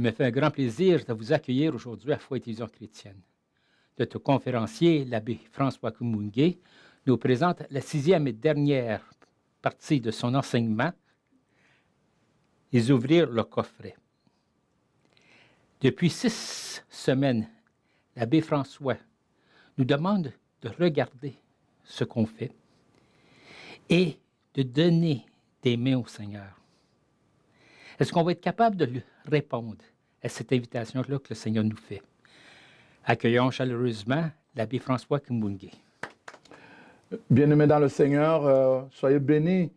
me fait un grand plaisir de vous accueillir aujourd'hui à Foi et Vision chrétienne. Notre conférencier, l'abbé François Kumunge, nous présente la 6e et dernière partie de son enseignement, les ouvrir le coffret. Depuis 6 semaines, l'abbé François nous demande de regarder ce qu'on fait et de donner des mains au Seigneur. Est-ce qu'on va être capable de lui répondre à cette invitation-là que le Seigneur nous fait? Accueillons chaleureusement l'abbé François Kumunge. Bien-aimés dans le Seigneur, soyez bénis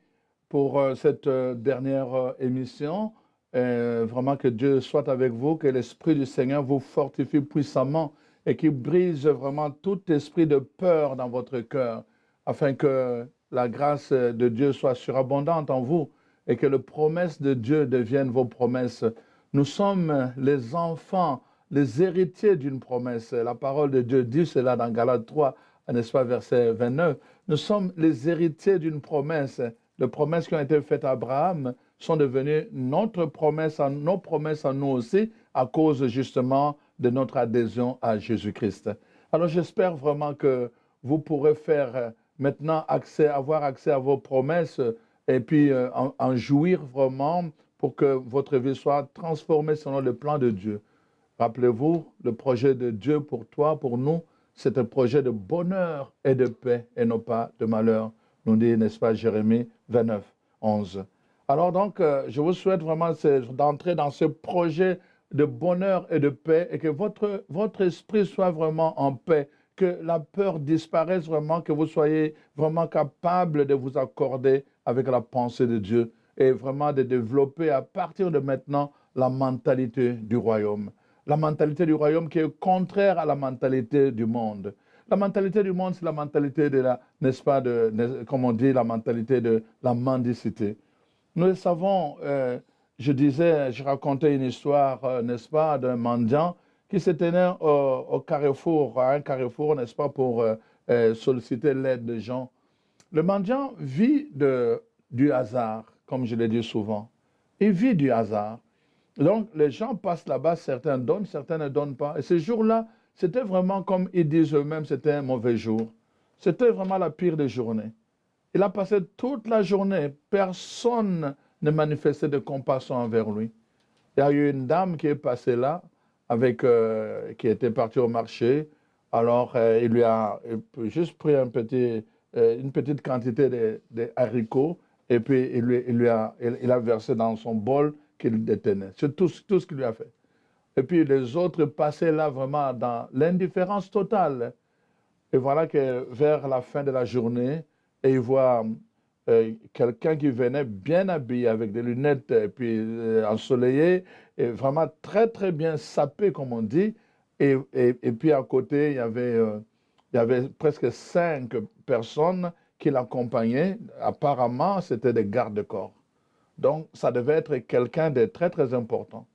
pour cette dernière émission. Vraiment que Dieu soit avec vous, que l'Esprit du Seigneur vous fortifie puissamment et qu'il brise vraiment tout esprit de peur dans votre cœur, afin que la grâce de Dieu soit surabondante en vous et que les promesses de Dieu deviennent vos promesses. Nous sommes les enfants, les héritiers d'une promesse. La parole de Dieu dit cela dans Galates 3, n'est-ce pas, verset 29. Nous sommes les héritiers d'une promesse. Les promesses qui ont été faites à Abraham sont devenues notre promesse, nos promesses à nous aussi, à cause justement de notre adhésion à Jésus-Christ. Alors j'espère vraiment que vous pourrez faire maintenant avoir accès à vos promesses et puis en jouir vraiment pour que votre vie soit transformée selon le plan de Dieu. Rappelez-vous, le projet de Dieu pour toi, pour nous, c'est un projet de bonheur et de paix et non pas de malheur, nous dit, n'est-ce pas, Jérémie 29, 11. Alors donc, je vous souhaite vraiment d'entrer dans ce projet de bonheur et de paix et que votre esprit soit vraiment en paix, que la peur disparaisse vraiment, que vous soyez vraiment capable de vous accorder avec la pensée de Dieu et vraiment de développer à partir de maintenant la mentalité du royaume. La mentalité du royaume qui est contraire à la mentalité du monde. La mentalité du monde, c'est la mentalité de la, n'est-ce pas, comme on dit, la mentalité de la mendicité. Nous le savons, je racontais une histoire, n'est-ce pas, d'un mendiant qui se tenait au carrefour, à un carrefour, n'est-ce pas, pour solliciter l'aide des gens. Le mendiant vit du hasard, comme je l'ai dit souvent. Il vit du hasard. Donc, les gens passent là-bas, certains donnent, certains ne donnent pas. Et ce jour-là, c'était vraiment comme ils disent eux-mêmes, c'était un mauvais jour. C'était vraiment la pire des journées. Il a passé toute la journée, personne ne manifestait de compassion envers lui. Il y a eu une dame qui est passée là, qui était partie au marché. Alors, il lui a juste pris une petite quantité de haricots et puis il a versé dans son bol qu'il détenait. C'est tout ce qu'il lui a fait. Et puis les autres passaient là vraiment dans l'indifférence totale. Et voilà que vers la fin de la journée, et il voit quelqu'un qui venait bien habillé avec des lunettes et puis ensoleillé, et vraiment très très bien sapé comme on dit. Et puis à côté, il y avait presque 5 personnes qui l'accompagnaient. Apparemment, c'était des gardes-corps. Donc, ça devait être quelqu'un de très, très important.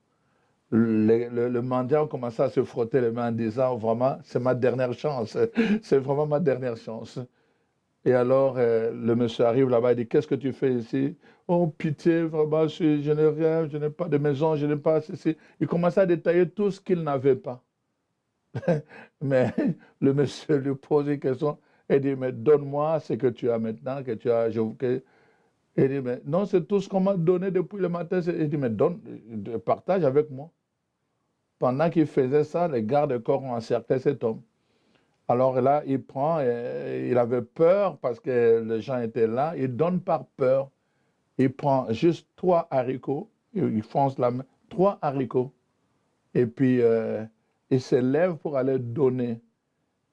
Le mendiant commençait à se frotter les mains en disant, vraiment, c'est ma dernière chance. C'est vraiment ma dernière chance. Et alors, le monsieur arrive là-bas et dit, qu'est-ce que tu fais ici? Oh, pitié, vraiment, je n'ai rien, je n'ai pas de maison, je n'ai pas ceci. Il commençait à détailler tout ce qu'il n'avait pas. Mais le monsieur lui pose une question et dit, mais donne-moi ce que tu as maintenant, que tu as... Il dit, mais non, c'est tout ce qu'on m'a donné depuis le matin. Il dit, mais donne, partage avec moi. Pendant qu'il faisait ça, les gardes-corps ont encerclé cet homme. Alors là, il prend, il avait peur parce que les gens étaient là. Il donne par peur. Il prend juste 3 haricots. Il fonce la main. 3 haricots. Et puis, il se lève pour aller donner.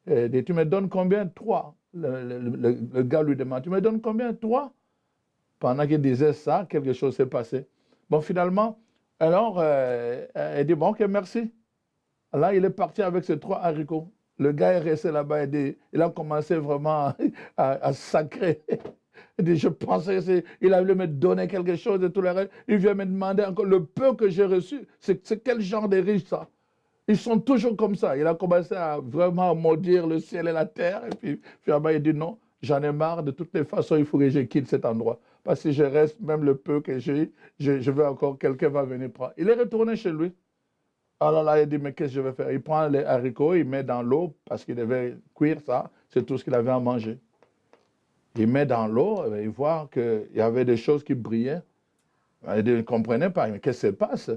Il dit, tu me donnes combien? 3. Le gars lui demande, tu me donnes combien? 3. Pendant qu'il disait ça, quelque chose s'est passé. Bon, finalement, alors, elle dit, bon, ok, merci. Là, il est parti avec ses 3 haricots. Le gars est resté là-bas et il a commencé vraiment à sacrer. Il dit, je pensais qu'il allait me donner quelque chose et tout le reste. Il vient me demander encore le peu que j'ai reçu. C'est quel genre de riche ça? Ils sont toujours comme ça. Il a commencé à vraiment maudire le ciel et la terre. Et puis, finalement, il dit, non, j'en ai marre. De toutes les façons, il faut que je quitte cet endroit. Parce que si je reste, même le peu que j'ai, je veux encore, quelqu'un va venir prendre. Il est retourné chez lui. Alors là, il dit, mais qu'est-ce que je vais faire? Il prend les haricots, il met dans l'eau, parce qu'il devait cuire ça, c'est tout ce qu'il avait à manger. Il met dans l'eau, et il voit qu'il y avait des choses qui brillaient. Il ne comprenait pas, mais qu'est-ce qui se passe?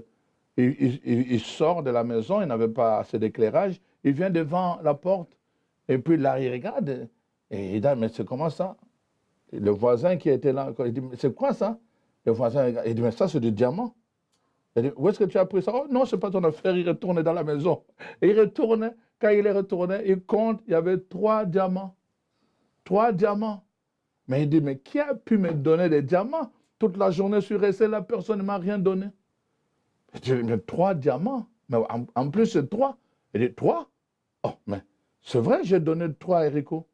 Il sort de la maison, il n'avait pas assez d'éclairage, il vient devant la porte, et puis là, il regarde, et il dit, mais c'est comment ça? Et le voisin qui était là, il dit, mais c'est quoi ça? Le voisin regarde, il dit, mais ça, c'est du diamant. Il dit, où est-ce que tu as pris ça? Oh non, ce n'est pas ton affaire, il retourne dans la maison. Et il retourne, quand il est retourné, il compte, il y avait 3 diamants. 3 diamants. Mais il dit, mais qui a pu me donner des diamants? Toute la journée, je suis resté là, personne ne m'a rien donné. Il dit, mais 3 diamants. Mais en plus, c'est 3. Il dit, 3? Oh, mais c'est vrai, j'ai donné 3 à Erico.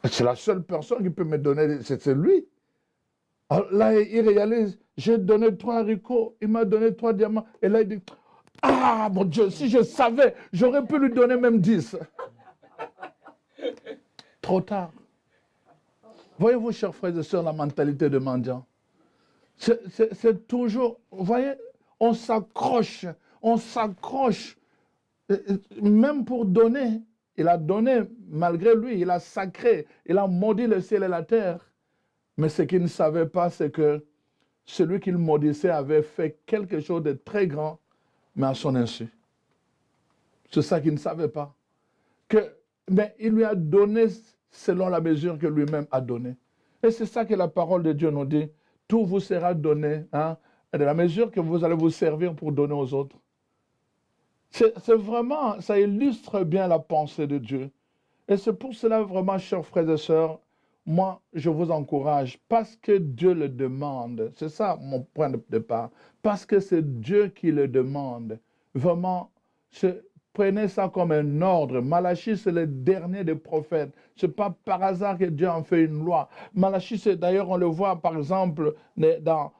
C'est la seule personne qui peut me donner, c'est lui. Alors là, il réalise, j'ai donné 3 haricots, il m'a donné 3 diamants. Et là, il dit, ah mon Dieu, si je savais, j'aurais pu lui donner même 10. Trop tard. Voyez-vous, chers frères et sœurs, la mentalité de mendiant. C'est toujours, vous voyez, on s'accroche, même pour donner. Il a donné, malgré lui, il a sacré, il a maudit le ciel et la terre. Mais ce qu'il ne savait pas, c'est que celui qu'il maudissait avait fait quelque chose de très grand, mais à son insu. C'est ça qu'il ne savait pas. Mais il lui a donné selon la mesure que lui-même a donnée. Et c'est ça que la parole de Dieu nous dit. Tout vous sera donné, hein, de la mesure que vous allez vous servir pour donner aux autres. C'est vraiment, ça illustre bien la pensée de Dieu. Et c'est pour cela vraiment, chers frères et sœurs, moi, je vous encourage, parce que Dieu le demande, c'est ça mon point de départ, parce que c'est Dieu qui le demande, vraiment, prenez ça comme un ordre. Malachie, c'est le dernier des prophètes. Ce n'est pas par hasard que Dieu en fait une loi. Malachie, d'ailleurs, on le voit par exemple dans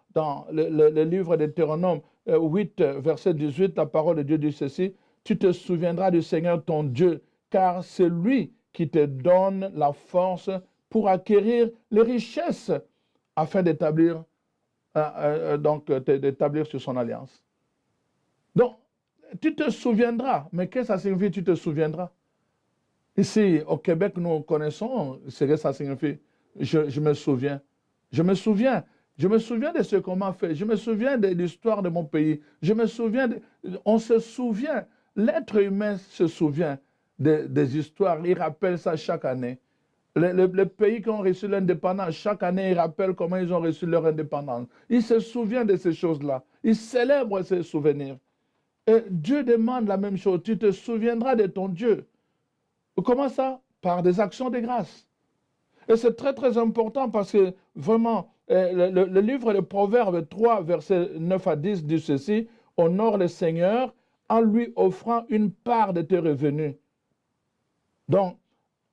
le livre de Deutéronome 8, verset 18, la parole de Dieu dit ceci, « Tu te souviendras du Seigneur ton Dieu, car c'est lui qui te donne la force pour acquérir les richesses afin d'établir sur son alliance. » Donc, tu te souviendras. Mais qu'est-ce que ça signifie, tu te souviendras? Ici, au Québec, nous connaissons ce que ça signifie. Je me souviens. Je me souviens. Je me souviens de ce qu'on m'a fait. Je me souviens de l'histoire de mon pays. Je me souviens. On se souvient. L'être humain se souvient des histoires. Il rappelle ça chaque année. Les pays qui ont reçu l'indépendance, chaque année, ils rappellent comment ils ont reçu leur indépendance. Ils se souviennent de ces choses-là. Ils célèbrent ces souvenirs. Et Dieu demande la même chose. Tu te souviendras de ton Dieu. Comment ça? Par des actions de grâce. Et c'est très, très important parce que vraiment, le livre de Proverbes 3, versets 9 à 10 dit ceci, « Honore le Seigneur en lui offrant une part de tes revenus. » Donc,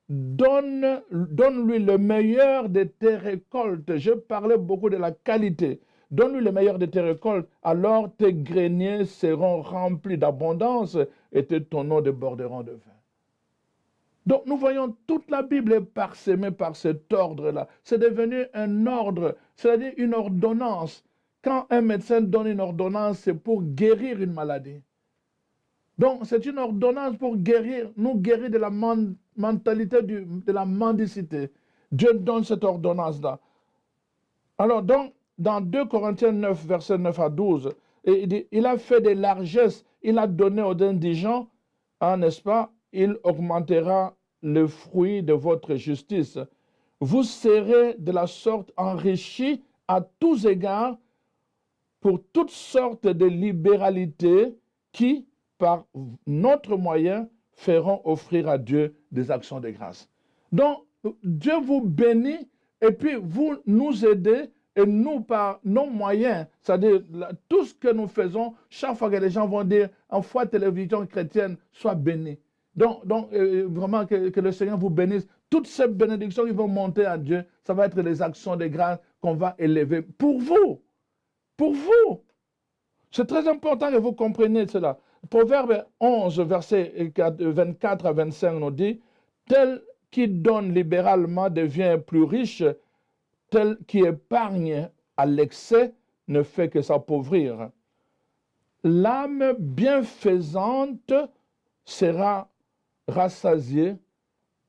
donne-lui le meilleur de tes récoltes. Je parlais beaucoup de la qualité. Donne-lui le meilleur de tes récoltes, alors tes greniers seront remplis d'abondance et tes tonneaux déborderont de vin. Donc nous voyons toute la Bible est parsemée par cet ordre-là. C'est devenu un ordre, c'est-à-dire une ordonnance. Quand un médecin donne une ordonnance, c'est pour guérir une maladie. Donc c'est une ordonnance pour guérir, nous guérir de la mentalité de la mendicité. Dieu donne cette ordonnance-là. Alors donc, dans 2 Corinthiens 9, verset 9 à 12, il dit, il a fait des largesses, il a donné aux indigents, hein, n'est-ce pas? Il augmentera le fruit de votre justice. Vous serez de la sorte enrichis à tous égards pour toutes sortes de libéralités qui, par notre moyen, feront offrir à Dieu des actions de grâce. Donc, Dieu vous bénit et puis vous nous aidez et nous, par nos moyens, c'est-à-dire tout ce que nous faisons, chaque fois que les gens vont dire en foi télévision chrétienne, sois béni. Donc vraiment que le Seigneur vous bénisse. Toutes ces bénédictions qui vont monter à Dieu, ça va être des actions de grâce qu'on va élever pour vous. Pour vous. C'est très important que vous compreniez cela. Proverbe 11, verset 24 à 25 nous dit, « Tel qui donne libéralement devient plus riche, tel qui épargne à l'excès ne fait que s'appauvrir. L'âme bienfaisante sera rassasiée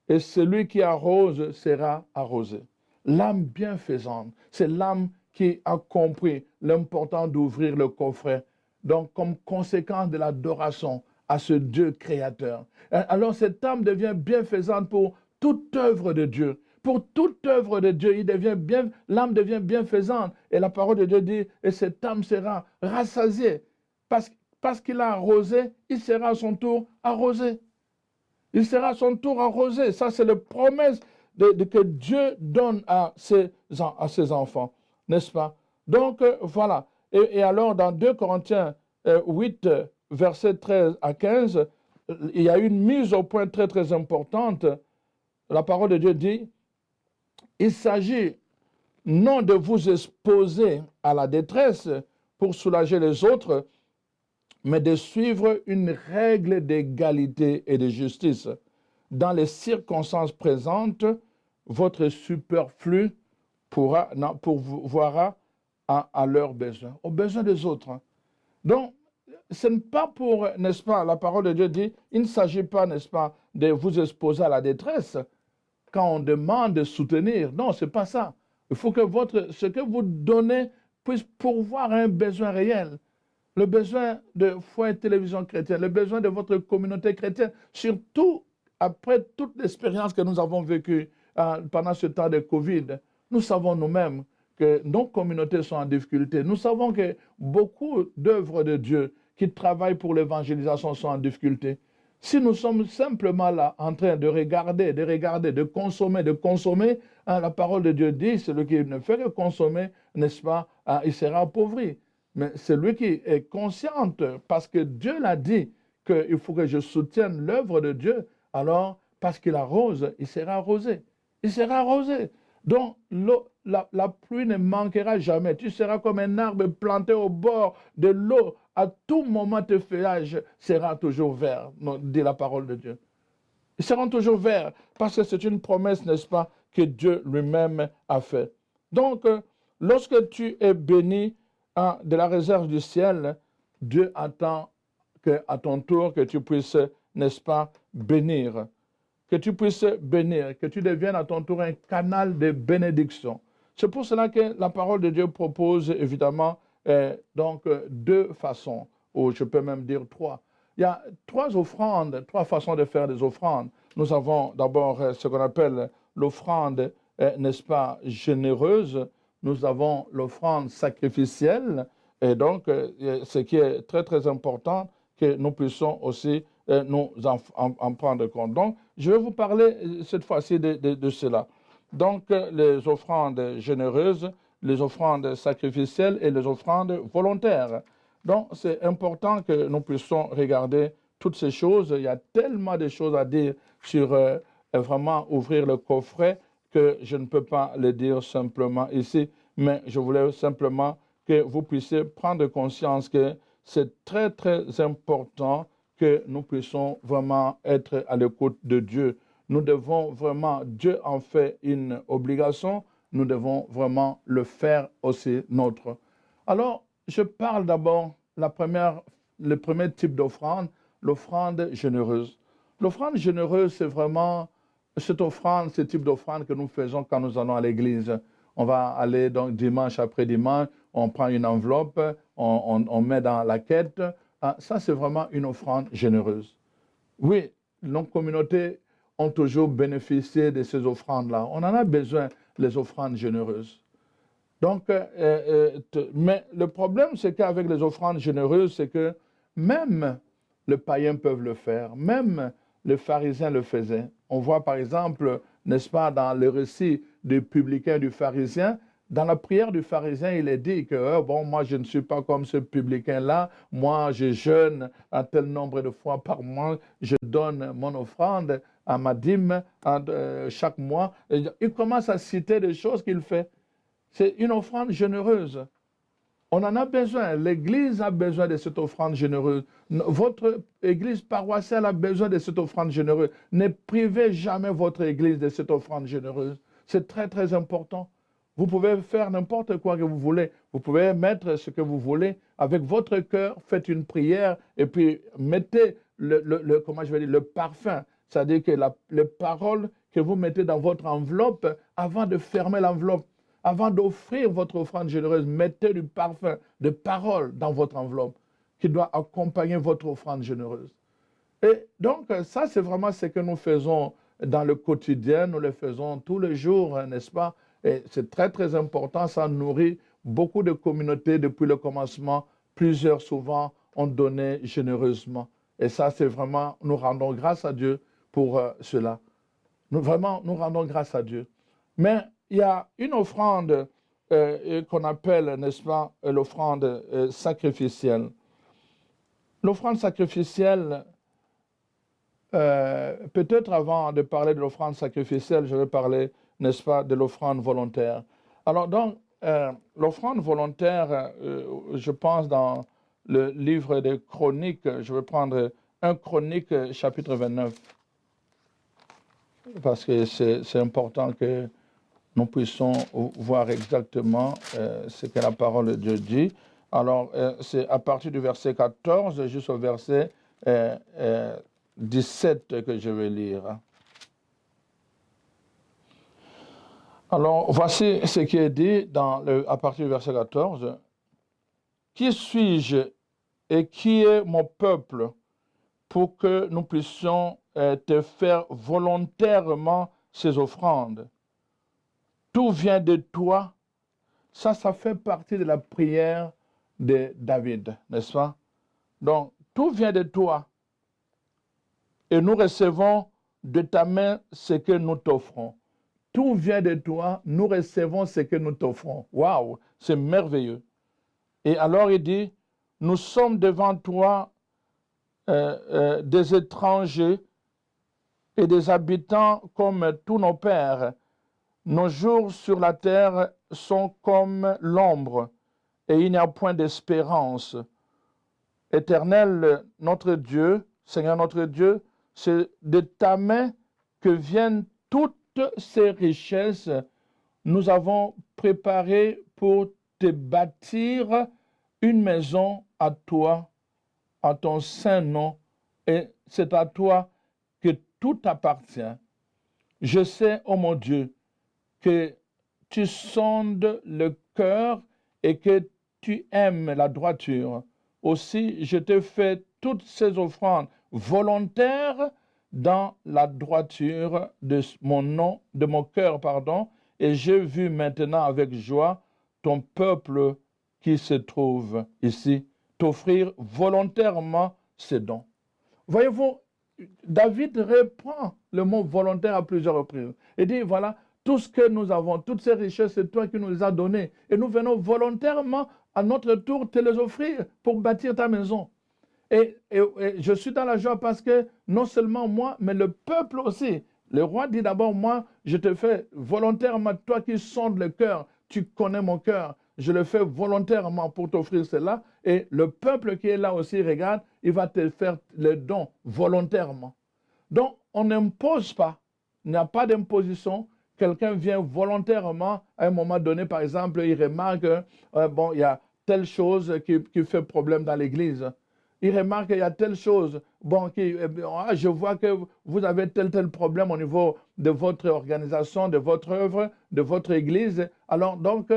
et celui qui arrose sera arrosé. L'âme bienfaisante, c'est l'âme qui a compris l'important d'ouvrir le coffret. Donc, comme conséquence de l'adoration à ce Dieu créateur. Alors, cette âme devient bienfaisante pour toute œuvre de Dieu. Pour toute œuvre de Dieu, l'âme devient bienfaisante. Et la parole de Dieu dit, et cette âme sera rassasiée. Parce qu'il a arrosé, il sera à son tour arrosé. Il sera à son tour arrosé. Ça, c'est la promesse que Dieu donne à ses enfants, n'est-ce pas? Donc, voilà. Et alors, dans 2 Corinthiens 8, versets 13 à 15, il y a une mise au point très, très importante. La parole de Dieu dit, il s'agit non de vous exposer à la détresse pour soulager les autres, mais de suivre une règle d'égalité et de justice. Dans les circonstances présentes, votre superflu pourvoira à leurs besoins, aux besoins des autres. Donc, ce n'est pas pour, n'est-ce pas, la parole de Dieu dit, il ne s'agit pas, n'est-ce pas, de vous exposer à la détresse quand on demande de soutenir. Non, ce n'est pas ça. Il faut que ce que vous donnez puisse pourvoir un besoin réel. Le besoin de foyer télévision chrétienne, le besoin de votre communauté chrétienne, surtout après toute l'expérience que nous avons vécue pendant ce temps de Covid. Nous savons nous-mêmes que nos communautés sont en difficulté. Nous savons que beaucoup d'œuvres de Dieu qui travaillent pour l'évangélisation sont en difficulté. Si nous sommes simplement là en train de regarder, de consommer, la parole de Dieu dit, celui qui ne fait que consommer, n'est-ce pas, il sera appauvri. Mais celui qui est conscient, parce que Dieu l'a dit, qu'il faut que je soutienne l'œuvre de Dieu, alors, parce qu'il arrose, il sera arrosé. Il sera arrosé. Donc, la pluie ne manquera jamais. Tu seras comme un arbre planté au bord de l'eau. À tout moment, tes feuillages seront toujours verts, dit la parole de Dieu. Ils seront toujours verts, parce que c'est une promesse, n'est-ce pas, que Dieu lui-même a faite. Donc, lorsque tu es béni de la réserve du ciel, Dieu attend qu'à ton tour, que tu puisses, n'est-ce pas, bénir. Que tu puisses bénir, que tu deviennes à ton tour un canal de bénédiction. C'est pour cela que la parole de Dieu propose évidemment donc deux façons, ou je peux même dire trois. Il y a trois offrandes, trois façons de faire des offrandes. Nous avons d'abord ce qu'on appelle l'offrande, n'est-ce pas, généreuse. Nous avons l'offrande sacrificielle. Et donc, ce qui est très, très important, que nous puissions aussi nous en prendre compte. Donc, je vais vous parler cette fois-ci de cela. Donc, les offrandes généreuses, les offrandes sacrificielles et les offrandes volontaires. Donc, c'est important que nous puissions regarder toutes ces choses. Il y a tellement de choses à dire sur vraiment ouvrir le coffret que je ne peux pas le dire simplement ici, mais je voulais simplement que vous puissiez prendre conscience que c'est très, très important que nous puissions vraiment être à l'écoute de Dieu. Nous devons vraiment, Dieu en fait une obligation, nous devons vraiment le faire aussi nôtre. Alors, je parle d'abord le premier type d'offrande, l'offrande généreuse. L'offrande généreuse, c'est vraiment cette offrande, ce type d'offrande que nous faisons quand nous allons à l'église. On va aller donc dimanche après dimanche, on prend une enveloppe, on met dans la quête. Ça, c'est vraiment une offrande généreuse. Oui, nos communautés ont toujours bénéficié de ces offrandes-là. On en a besoin, les offrandes généreuses. Donc, mais le problème, c'est qu'avec les offrandes généreuses, c'est que même les païens peuvent le faire, même les pharisiens le faisaient. On voit par exemple, n'est-ce pas, dans le récit du publicain du pharisien, dans la prière du pharisien, il est dit que, bon, moi, je ne suis pas comme ce publicain-là. Moi, je jeûne un tel nombre de fois par mois. Je donne mon offrande à ma dîme chaque mois. Il commence à citer des choses qu'il fait. C'est une offrande généreuse. On en a besoin. L'Église a besoin de cette offrande généreuse. Votre Église paroissiale a besoin de cette offrande généreuse. Ne privez jamais votre Église de cette offrande généreuse. C'est très, très important. Vous pouvez faire n'importe quoi que vous voulez. Vous pouvez mettre ce que vous voulez. Avec votre cœur, faites une prière et puis mettez comment je vais dire, le parfum. C'est-à-dire que les paroles que vous mettez dans votre enveloppe, avant de fermer l'enveloppe, avant d'offrir votre offrande généreuse, mettez du parfum, de paroles dans votre enveloppe qui doit accompagner votre offrande généreuse. Et donc, ça, c'est vraiment ce que nous faisons dans le quotidien. Nous le faisons tous les jours, n'est-ce pas? Et c'est très, très important. Ça nourrit beaucoup de communautés depuis le commencement. Plusieurs, souvent, ont donné généreusement. Et ça, c'est vraiment, nous rendons grâce à Dieu pour cela. Nous rendons grâce à Dieu. Mais il y a une offrande qu'on appelle, n'est-ce pas, l'offrande sacrificielle. L'offrande sacrificielle, peut-être avant de parler de l'offrande sacrificielle, je vais parler, n'est-ce pas, de l'offrande volontaire. Alors donc, l'offrande volontaire, je pense dans le livre des Chroniques, je vais prendre 1 Chronique chapitre 29, parce que c'est important que nous puissions voir exactement ce que la parole de Dieu dit. Alors, c'est à partir du verset 14 jusqu'au verset 17 que je vais lire. Alors, voici ce qui est dit à partir du verset 14. « Qui suis-je et qui est mon peuple pour que nous puissions te faire volontairement ces offrandes? Tout vient de toi. » Ça fait partie de la prière de David, n'est-ce pas? Donc, tout vient de toi. Et nous recevons de ta main ce que nous t'offrons. Tout vient de toi, nous recevons ce que nous t'offrons. Waouh, c'est merveilleux. Et alors il dit, nous sommes devant toi des étrangers et des habitants comme tous nos pères. Nos jours sur la terre sont comme l'ombre, et il n'y a point d'espérance. Éternel, notre Dieu, Seigneur notre Dieu, c'est de ta main que viennent toutes ces richesses. Nous avons préparé pour te bâtir une maison à toi, à ton saint nom, et c'est à toi que tout appartient. Je sais, ô mon Dieu, que tu sondes le cœur et que tu aimes la droiture. Aussi, je te fais toutes ces offrandes volontaires dans la droiture de mon cœur, et j'ai vu maintenant avec joie ton peuple qui se trouve ici, t'offrir volontairement ces dons. Voyez-vous, David reprend le mot volontaire à plusieurs reprises et dit, voilà, tout ce que nous avons, toutes ces richesses, c'est toi qui nous les as données. Et nous venons volontairement, à notre tour, te les offrir pour bâtir ta maison. Et je suis dans la joie parce que non seulement moi, mais le peuple aussi. Le roi dit d'abord, moi, je te fais volontairement, toi qui sondes le cœur, tu connais mon cœur, je le fais volontairement pour t'offrir cela. Et le peuple qui est là aussi, regarde, il va te faire le don volontairement. Donc, on n'impose pas, il n'y a pas d'imposition. Quelqu'un vient volontairement, à un moment donné, par exemple, il remarque, bon, il y a telle chose qui fait problème dans l'église. Il remarque qu'il y a telle chose, bon, je vois que vous avez tel problème au niveau de votre organisation, de votre œuvre, de votre église. Alors, donc,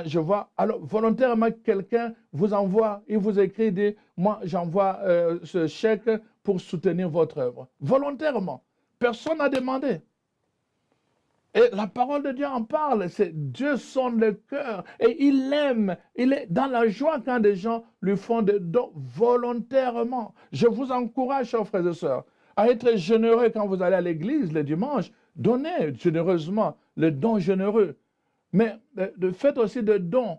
je vois, alors, volontairement, quelqu'un vous envoie, il vous écrit, dit, moi, j'envoie ce chèque pour soutenir votre œuvre. Volontairement. Personne n'a demandé. Et la parole de Dieu en parle, c'est Dieu sonde le cœur et il aime, il est dans la joie quand des gens lui font des dons volontairement. Je vous encourage, chers frères et sœurs, à être généreux quand vous allez à l'église le dimanche. Donnez généreusement le don généreux. Mais faites aussi des dons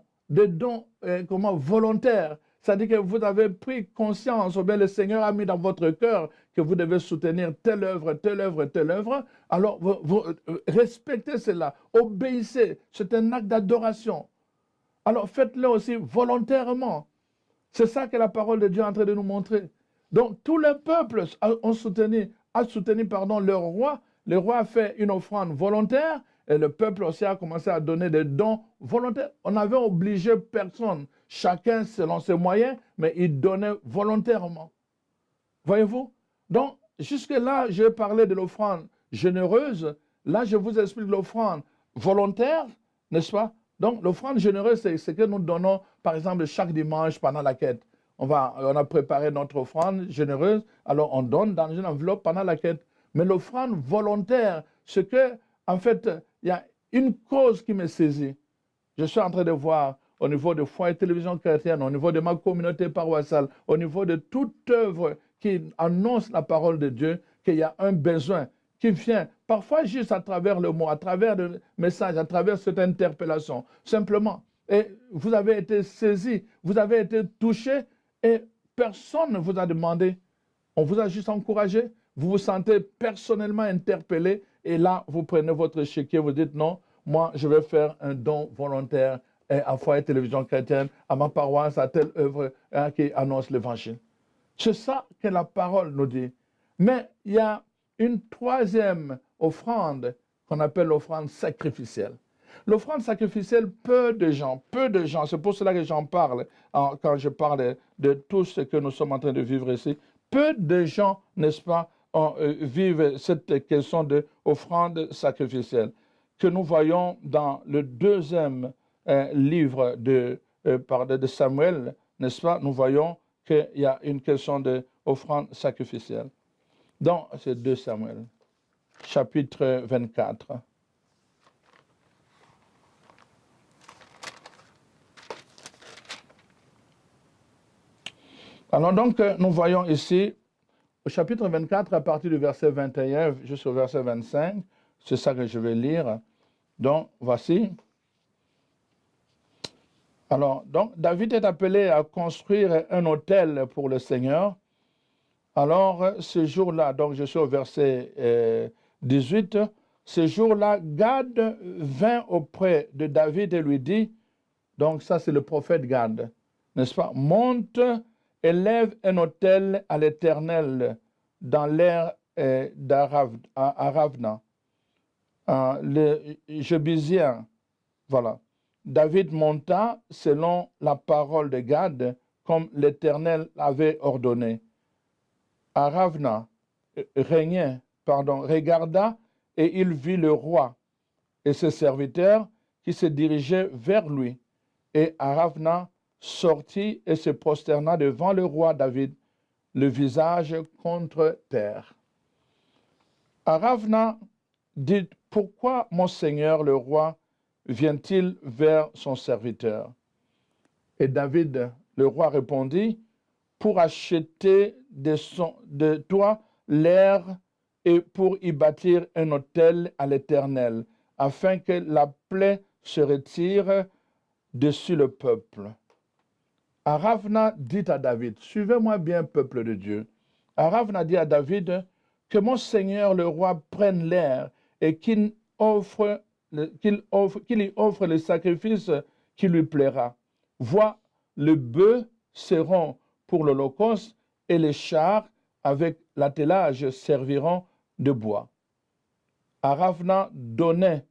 volontaires. C'est-à-dire que vous avez pris conscience, ou bien le Seigneur a mis dans votre cœur que vous devez soutenir telle œuvre, telle œuvre, telle œuvre. Alors, vous respectez cela, obéissez. C'est un acte d'adoration. Alors, faites-le aussi volontairement. C'est ça que la parole de Dieu est en train de nous montrer. Donc, tout le peuple a soutenu leur roi. Le roi a fait une offrande volontaire et le peuple aussi a commencé à donner des dons volontaires. On n'avait obligé personne, chacun selon ses moyens, mais il donnait volontairement. Voyez-vous? Donc, jusque-là, j'ai parlé de l'offrande généreuse. Là, je vous explique l'offrande volontaire, n'est-ce pas? Donc, l'offrande généreuse, c'est ce que nous donnons, par exemple, chaque dimanche pendant la quête. On a préparé notre offrande généreuse, alors on donne dans une enveloppe pendant la quête. Mais l'offrande volontaire, c'est que, en fait, il y a une cause qui me saisit. Je suis en train de voir au niveau de Foyer Télévision Chrétienne, au niveau de ma communauté paroissiale, au niveau de toute œuvre qui annonce la parole de Dieu, qu'il y a un besoin qui vient, parfois juste à travers le mot, à travers le message, à travers cette interpellation, simplement. Et vous avez été saisi, vous avez été touché, et personne ne vous a demandé. On vous a juste encouragé. Vous vous sentez personnellement interpellé, et là, vous prenez votre chéquier, vous dites non, moi, je vais faire un don volontaire à Foyer Télévision Chrétienne, à ma paroisse, à telle œuvre qui annonce l'Évangile. C'est ça que la parole nous dit. Mais il y a une troisième offrande qu'on appelle l'offrande sacrificielle. L'offrande sacrificielle, peu de gens, c'est pour cela que j'en parle quand je parle de tout ce que nous sommes en train de vivre ici, peu de gens, n'est-ce pas, vivent cette question d'offrande sacrificielle que nous voyons dans le deuxième livre de Samuel, n'est-ce pas, nous voyons qu'il y a une question d'offrande sacrificielle. Dans ces 2 Samuel, chapitre 24. Alors donc, nous voyons ici, au chapitre 24, à partir du verset 21 jusqu'au verset 25, c'est ça que je vais lire. Donc, voici. Alors, donc, David est appelé à construire un autel pour le Seigneur. Alors, ce jour-là, donc je suis au verset 18, ce jour-là, Gad vint auprès de David et lui dit, donc ça c'est le prophète Gad, n'est-ce pas? Monte, élève un autel à l'Éternel dans l'air d'Aravna, le Jébusien, voilà. David monta selon la parole de Gad, comme l'Éternel avait ordonné. Aravna regarda et il vit le roi et ses serviteurs qui se dirigeaient vers lui. Et Aravna sortit et se prosterna devant le roi David, le visage contre terre. Aravna dit, pourquoi mon seigneur le roi vient-il vers son serviteur? Et David, le roi, répondit, pour acheter de toi l'air et pour y bâtir un autel à l'Éternel, afin que la plaie se retire dessus le peuple. Aravna dit à David, suivez-moi bien, peuple de Dieu. Aravna dit à David, que mon Seigneur le roi prenne l'air et qu'il y offre le sacrifice qui lui plaira. Vois, les bœufs seront pour l'holocauste et les chars avec l'attelage serviront de bois. Aravna donna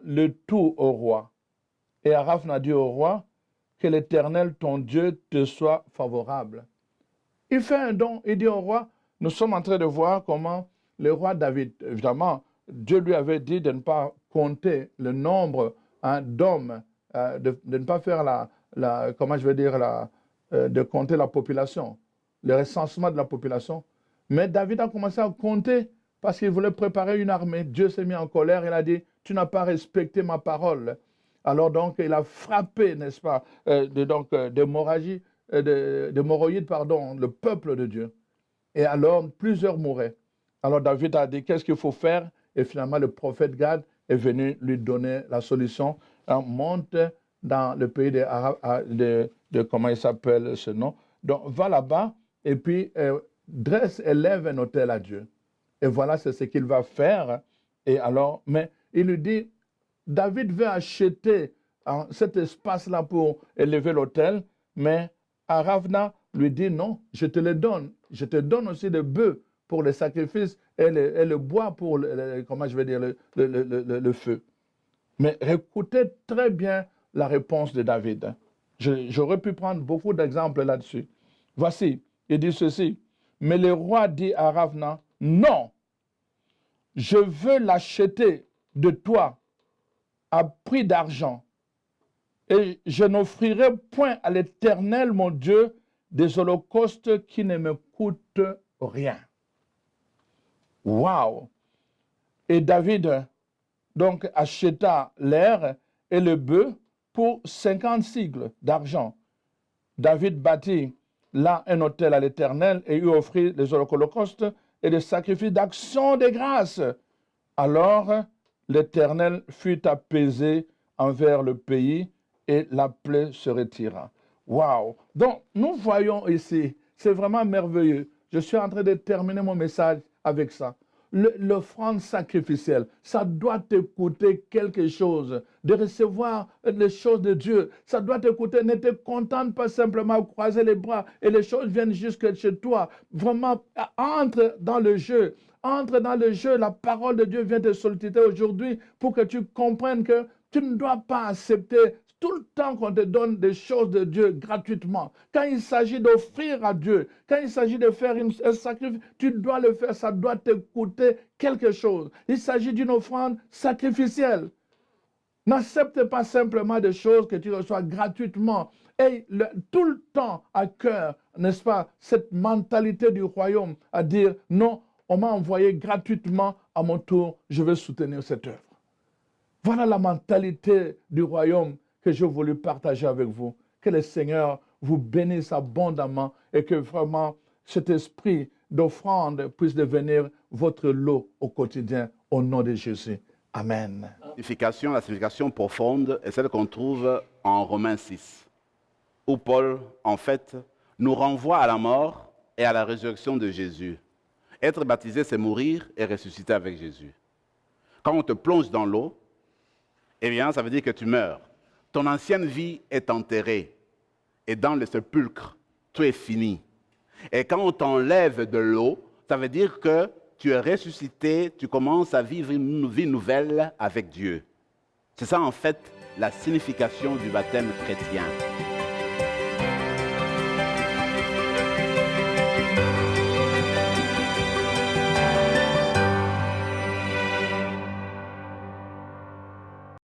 le tout au roi. Et Aravna dit au roi, que l'Éternel ton Dieu te soit favorable. Il fait un don, il dit au roi, nous sommes en train de voir comment le roi David, évidemment, Dieu lui avait dit de ne pas compter le nombre d'hommes, de ne pas faire de compter la population, le recensement de la population. Mais David a commencé à compter parce qu'il voulait préparer une armée. Dieu s'est mis en colère, il a dit, tu n'as pas respecté ma parole. Alors donc, il a frappé, n'est-ce pas, d'hémorragie, d'hémorroïdes, pardon, le peuple de Dieu. Et alors, plusieurs mouraient. Alors David a dit, qu'est-ce qu'il faut faire? Et finalement, le prophète Gad est venu lui donner la solution. On monte dans le pays de comment il s'appelle ce nom. Donc, va là-bas et puis élève un autel à Dieu. Et voilà, c'est ce qu'il va faire. Et alors, mais il lui dit, David veut acheter cet espace-là pour élever l'autel, mais Aravna lui dit non, je te le donne. Je te donne aussi des bœufs pour les sacrifices et le bois pour, comment je vais dire, le feu. Mais écoutez très bien la réponse de David. J'aurais pu prendre beaucoup d'exemples là-dessus. Voici, il dit ceci. Mais le roi dit à Ravna, non, je veux l'acheter de toi à prix d'argent. Et je n'offrirai point à l'Éternel, mon Dieu, des holocaustes qui ne me coûtent rien. Wow! Et David, donc, acheta l'air et le bœuf pour 50 sicles d'argent. David bâtit là un autel à l'Éternel et lui offrit les holocaustes et les sacrifices d'action de grâce. Alors l'Éternel fut apaisé envers le pays et la plaie se retira. Waouh! Donc, nous voyons ici, c'est vraiment merveilleux. Je suis en train de terminer mon message avec ça. L'offrande sacrificielle, ça doit te coûter quelque chose. De recevoir les choses de Dieu, ça doit te coûter. Ne te contente pas simplement à croiser les bras et les choses viennent jusque chez toi. Vraiment, entre dans le jeu. Entre dans le jeu. La parole de Dieu vient te solliciter aujourd'hui pour que tu comprennes que tu ne dois pas accepter tout le temps qu'on te donne des choses de Dieu gratuitement. Quand il s'agit d'offrir à Dieu, quand il s'agit de faire un sacrifice, tu dois le faire, ça doit te coûter quelque chose. Il s'agit d'une offrande sacrificielle. N'accepte pas simplement des choses que tu reçois gratuitement. Et tout le temps à cœur, n'est-ce pas, cette mentalité du royaume à dire non, on m'a envoyé gratuitement, à mon tour, je vais soutenir cette œuvre. Voilà la mentalité du royaume que je voulais partager avec vous. Que le Seigneur vous bénisse abondamment et que vraiment cet esprit d'offrande puisse devenir votre lot au quotidien au nom de Jésus. Amen. La signification profonde est celle qu'on trouve en Romains 6, où Paul, en fait, nous renvoie à la mort et à la résurrection de Jésus. Être baptisé, c'est mourir et ressusciter avec Jésus. Quand on te plonge dans l'eau, eh bien, ça veut dire que tu meurs. Ton ancienne vie est enterrée. Et dans le sépulcre, tout est fini. Et quand on t'enlève de l'eau, ça veut dire que tu es ressuscité, tu commences à vivre une vie nouvelle avec Dieu. C'est ça, en fait, la signification du baptême chrétien.